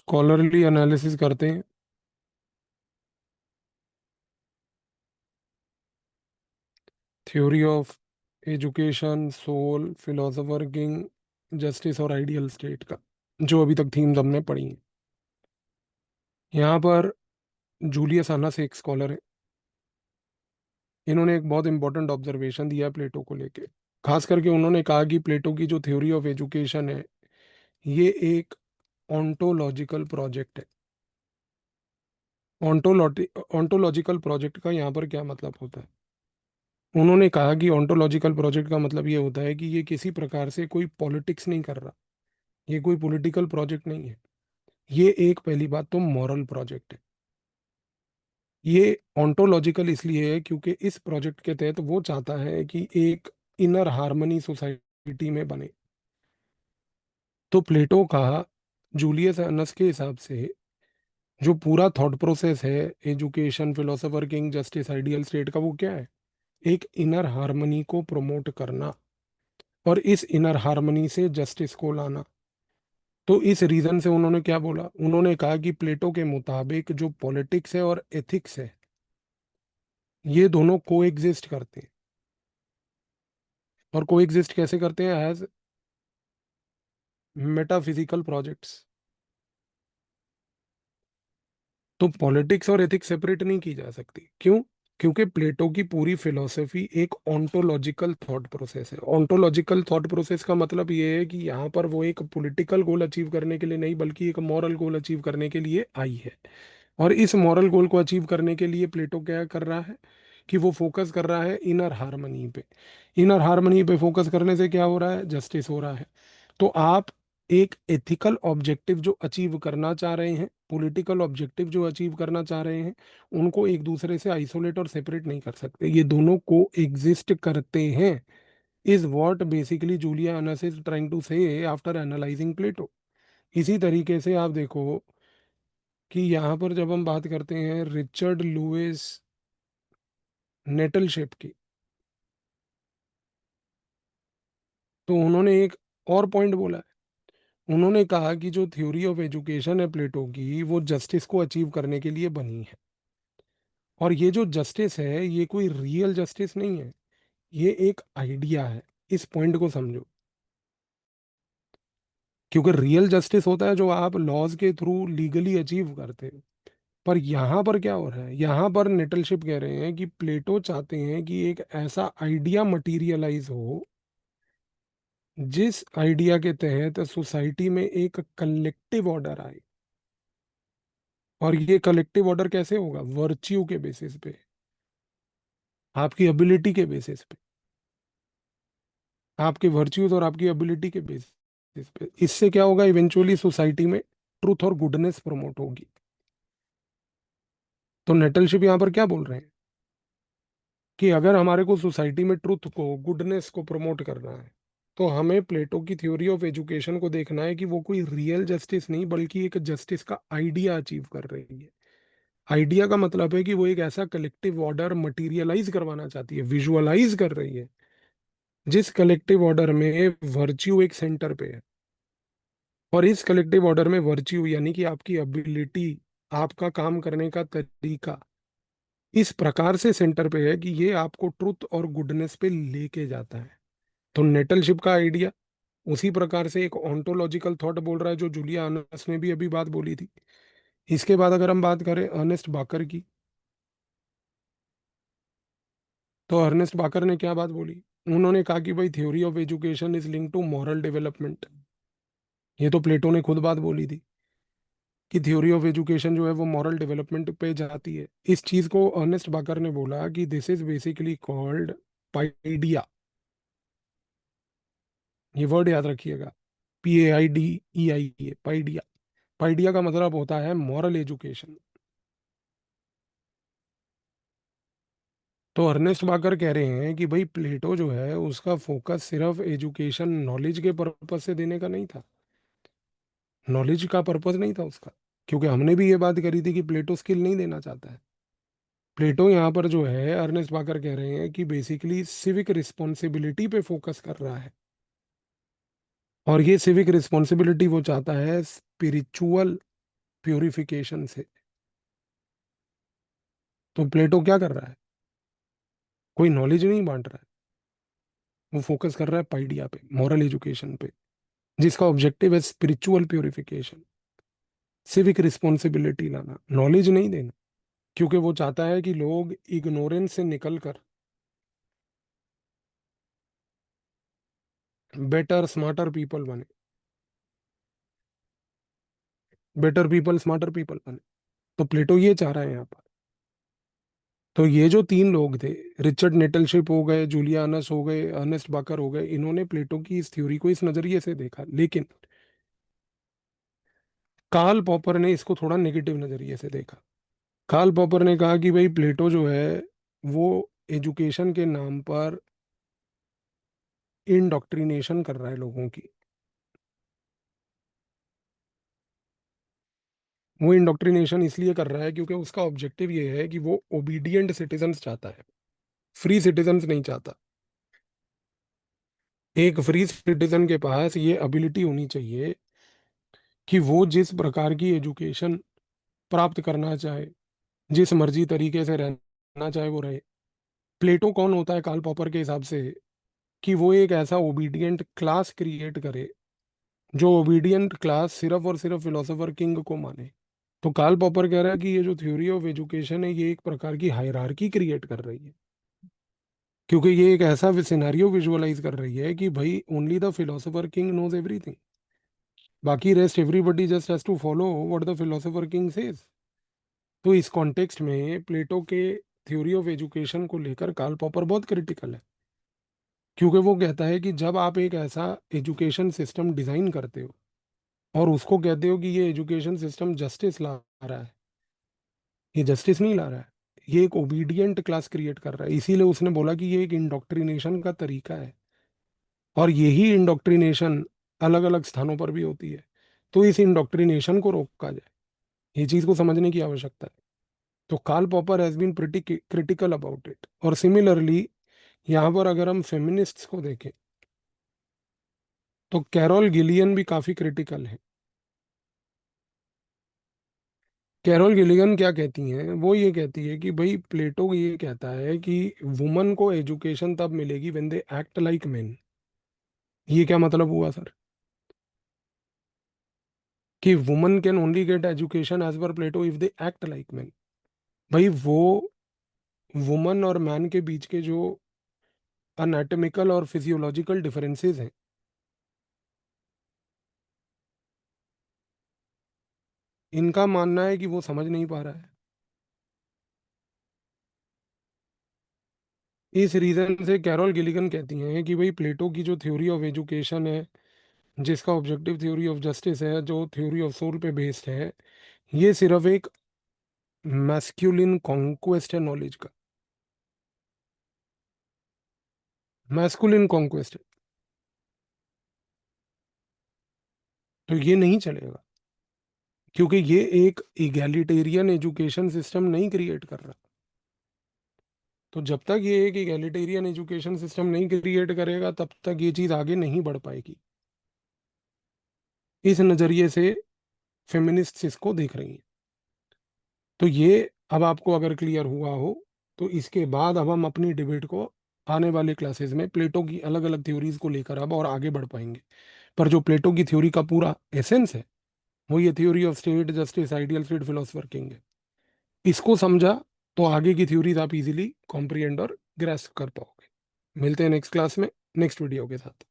Scholarly analysis करते हैं। Theory of education, soul, philosopher king, justice और आइडियल स्टेट का, जो अभी तक थीम्स हमने पढ़ी हैं। यहाँ पर जूलियस अनस एक स्कॉलर है। इन्होंने एक बहुत इंपॉर्टेंट ऑब्जर्वेशन दिया है प्लेटो को लेके। खास करके उन्होंने कहा कि प्लेटो की जो थ्योरी ऑफ एजुकेशन है, ये एक ऑन्टोलॉजिकल प्रोजेक्ट है। ऑन्टोलॉजिकल प्रोजेक्ट का यहाँ पर क्या मतलब होता है? उन्होंने कहा कि ऑन्टोलॉजिकल प्रोजेक्ट का मतलब ये होता है कि ये किसी प्रकार से कोई पॉलिटिक्स नहीं कर रहा। ये कोई पॉलिटिकल प्रोजेक्ट नहीं है। ये एक, पहली बात तो, मॉरल प्रोजेक्ट है। ये ऑन्टोलॉजिकल इसलिए है क्योंकि इस प्रोजेक्ट के तहत वो चाहता है कि एक इनर हार्मनी सोसाइटी में बने। तो प्लेटो का, जूलियस अनस के हिसाब से, जो पूरा थॉट प्रोसेस है education, philosopher king, justice, ideal state का, वो क्या है? एक इनर हार्मनी को प्रमोट करना और इस इनर हार्मनी से जस्टिस को लाना। तो इस रीजन से उन्होंने क्या बोला? उन्होंने कहा कि प्लेटो के मुताबिक जो पॉलिटिक्स है और एथिक्स है, ये दोनों को एग्जिस्ट करते हैं। और को एग्जिस्ट कैसे करते हैं? As metaphysical projects. तो पॉलिटिक्स और एथिक्स सेपरेट नहीं की जा सकती। क्यों? क्योंकि प्लेटो की पूरी फिलॉसफी एक ऑन्टोलॉजिकल थॉट प्रोसेस है। ऑन्टोलॉजिकल थॉट प्रोसेस का मतलब ये है कि यहाँ पर वो एक पॉलिटिकल गोल अचीव करने के लिए नहीं, बल्कि एक मॉरल गोल अचीव करने के लिए आई है। और इस मॉरल गोल को अचीव करने के लिए प्लेटो क्या कर रहा है कि वो फोकस कर रहा है इनर हार्मनी पे। इनर हार्मनी पे फोकस करने से क्या हो रहा है? जस्टिस हो रहा है। तो आप एक एथिकल ऑब्जेक्टिव जो अचीव करना चाह रहे हैं, पॉलिटिकल ऑब्जेक्टिव जो अचीव करना चाह रहे हैं, उनको एक दूसरे से आइसोलेट और सेपरेट नहीं कर सकते। ये दोनों को एग्जिस्ट करते हैं। Is what basically Julia Annas is trying to say after analysing Plato. इसी तरीके से आप देखो कि यहाँ पर जब हम बात करते हैं रिचर्ड लुइस नेटलशिप की, तो उन्होंने एक और पॉइंट बोला है। उन्होंने कहा कि जो थ्योरी ऑफ एजुकेशन है प्लेटो की, वो जस्टिस को अचीव करने के लिए बनी है। और ये जो जस्टिस है, ये कोई रियल जस्टिस नहीं है, ये एक आइडिया है। इस पॉइंट को समझो। क्योंकि रियल जस्टिस होता है जो आप लॉज के थ्रू लीगली अचीव करते हो। पर यहाँ पर क्या हो रहा है? यहाँ पर नेटलशिप कह रहे हैं कि प्लेटो चाहते हैं कि एक ऐसा आइडिया मटेरियलाइज हो, जिस आइडिया के तहत सोसाइटी में एक कलेक्टिव ऑर्डर आए। और ये कलेक्टिव ऑर्डर कैसे होगा? वर्च्यू के बेसिस पे, आपकी एबिलिटी के बेसिस पे, आपके वर्च्यूज और आपकी एबिलिटी के बेसिस पे। इससे क्या होगा? इवेंचुअली सोसाइटी में ट्रूथ और गुडनेस प्रमोट होगी। तो नेटलशिप यहाँ पर क्या बोल रहे हैं कि अगर हमारे को सोसाइटी में ट्रूथ को, गुडनेस को प्रमोट करना है, तो हमें प्लेटो की थ्योरी ऑफ एजुकेशन को देखना है कि वो कोई रियल जस्टिस नहीं, बल्कि एक जस्टिस का आइडिया अचीव कर रही है। आइडिया का मतलब है कि वो एक ऐसा कलेक्टिव ऑर्डर मटेरियलाइज करवाना चाहती है, विजुअलाइज कर रही है, जिस कलेक्टिव ऑर्डर में वर्च्यू एक सेंटर पे है। और इस कलेक्टिव ऑर्डर में वर्च्यू यानी कि आपकी एबिलिटी, आपका काम करने का तरीका, इस प्रकार से सेंटर पे है कि ये आपको ट्रुथ और गुडनेस पे लेके जाता है। तो नेटलशिप का आइडिया उसी प्रकार से एक ऑन्टोलॉजिकल थॉट बोल रहा है, जो जूलिया अनस ने भी अभी बात बोली थी। इसके बाद अगर हम बात करें अर्नेस्ट बाकर की, तो अर्नेस्ट बाकर ने क्या बात बोली? उन्होंने कहा कि भाई theory of education is link to moral development. ये तो प्लेटो ने खुद बात बोली थी कि थ्योरी ऑफ एजुकेशन जो है वो मॉरल डेवलपमेंट पे जाती है। इस चीज को अर्नेस्ट बाकर ने बोला कि दिस इज बेसिकली कॉल्ड पाइडिया। ये वर्ड याद रखिएगा, PAIDEIA, पाइडिया। पाइडिया का मतलब होता है मॉरल एजुकेशन। तो अर्नेस्ट बाकर कह रहे हैं कि भाई प्लेटो जो है उसका फोकस सिर्फ एजुकेशन, नॉलेज के पर्पज से देने का नहीं था। नॉलेज का पर्पज नहीं था उसका। क्योंकि हमने भी ये बात करी थी कि प्लेटो स्किल नहीं देना चाहता है। प्लेटो यहाँ पर जो है, अर्नेस्ट बाकर कह रहे हैं कि बेसिकली सिविक रिस्पॉन्सिबिलिटी पे फोकस कर रहा है। और ये सिविक रिस्पॉन्सिबिलिटी वो चाहता है स्पिरिचुअल प्यूरिफिकेशन से। तो प्लेटो क्या कर रहा है? कोई नॉलेज नहीं बांट रहा है, वो फोकस कर रहा है पाइडिया पे, मॉरल एजुकेशन पे, जिसका ऑब्जेक्टिव है स्पिरिचुअल प्यूरिफिकेशन, सिविक रिस्पॉन्सिबिलिटी लाना, नॉलेज नहीं देना। क्योंकि वो चाहता है कि लोग इग्नोरेंस से निकलकर बेटर स्मार्टर पीपल बने, बेटर पीपल स्मार्टर पीपल बने। तो प्लेटो ये चाह रहा है यहाँ पर। तो ये जो तीन लोग थे, रिचर्ड नेटलशिप हो गए, जूलियानस हो गए, अर्नेस्ट बाकर हो गए, इन्होंने प्लेटो की इस थ्योरी को इस नजरिए से देखा। लेकिन कार्ल पॉपर ने इसको थोड़ा नेगेटिव नजरिए से देखा। कार्ल पॉपर ने कहा कि भाई प्लेटो जो है वो एजुकेशन के नाम पर इंडोक्ट्रिनेशन कर रहा है लोगों की। वो इंडोक्ट्रिनेशन इसलिए कर रहा है क्योंकि उसका ऑब्जेक्टिव ये है कि वो ओबीडियंट सिटीजन्स चाहता है, फ्री सिटीजन्स नहीं चाहता। एक फ्री सिटीजन के पास ये एबिलिटी होनी चाहिए कि वो जिस प्रकार की एजुकेशन प्राप्त करना चाहे, जिस मर्जी तरीके से रहना चाहे वो रहे। प्लेटो कौन होता है कार्ल पॉपर के हिसाब से? कि वो एक ऐसा ओबीडियंट क्लास क्रिएट करे, जो ओबीडियंट क्लास सिर्फ और सिर्फ फिलोसोफर किंग को माने। तो कार्ल पॉपर कह रहा है कि ये जो थ्योरी ऑफ एजुकेशन है ये एक प्रकार की हायरार्की क्रिएट कर रही है, क्योंकि ये एक ऐसा सिनेरियो विजुअलाइज कर रही है कि भाई only the philosopher king knows everything, बाकी rest everybody just has to follow what the philosopher king says. तो इस कॉन्टेक्स्ट में प्लेटो के थ्योरी ऑफ एजुकेशन को लेकर कार्ल पॉपर बहुत क्रिटिकल है, क्योंकि वो कहता है कि जब आप एक ऐसा एजुकेशन सिस्टम डिजाइन करते हो और उसको कहते हो कि ये एजुकेशन सिस्टम जस्टिस ला रहा है, ये जस्टिस नहीं ला रहा है, ये एक ओबीडियंट क्लास क्रिएट कर रहा है। इसीलिए उसने बोला कि ये एक इंडोक्ट्रिनेशन का तरीका है, और यही इंडोक्ट्रिनेशन अलग अलग स्थानों पर भी होती है। तो इस इंडोक्ट्रिनेशन को रोका जाए, ये चीज को समझने की आवश्यकता है। तो Karl Popper has been pretty critical about it. और सिमिलरली यहाँ पर अगर हम फेमिनिस्ट्स को देखें तो कैरोल गिलियन भी काफी क्रिटिकल है। कैरोल गिलिगन क्या कहती हैं? वो ये कहती है कि भाई प्लेटो ये कहता है कि वुमन को एजुकेशन तब मिलेगी when they act like men. ये क्या मतलब हुआ सर? कि woman can only get education as per Plato if they act like men. भाई वो वुमन और मैन के बीच के जो अनाटमिकल और फिजियोलॉजिकल डिफरेंसेस हैं, इनका मानना है कि वो समझ नहीं पा रहा है। इस रीजन से कैरोल गिलिगन कहती हैं कि भाई प्लेटो की जो थ्योरी ऑफ एजुकेशन है, जिसका ऑब्जेक्टिव थ्योरी ऑफ जस्टिस है, जो थ्योरी ऑफ सोल पे बेस्ड है, ये सिर्फ एक मैस्कुलिन कॉन्क्वेस्ट है नॉलेज का, मैस्कुलिन कॉन्क्वेस्ट है। तो ये नहीं चलेगा, क्योंकि ये एक इगैलिटेरियन एजुकेशन सिस्टम नहीं क्रिएट कर रहा। तो जब तक ये एक इगैलिटेरियन एजुकेशन सिस्टम नहीं क्रिएट करेगा तब तक ये चीज़ आगे नहीं बढ़ पाएगी। इस नज़रिए से फेमिनिस्ट इसको देख रही हैं। तो ये अब आपको अगर क्लियर हुआ हो, तो इसके बाद अब हम अपनी डिबेट को आने वाले क्लासेस में प्लेटो की अलग अलग थ्योरीज को लेकर अब और आगे बढ़ पाएंगे। पर जो प्लेटो की थ्योरी का पूरा एसेंस है, वो ये theory of state justice ideal state philosopher king है। इसको समझा तो आगे की थ्योरीज आप इजीली कॉम्प्रिहेंड और ग्रेस्प कर पाओगे। मिलते हैं नेक्स्ट क्लास में नेक्स्ट वीडियो के साथ।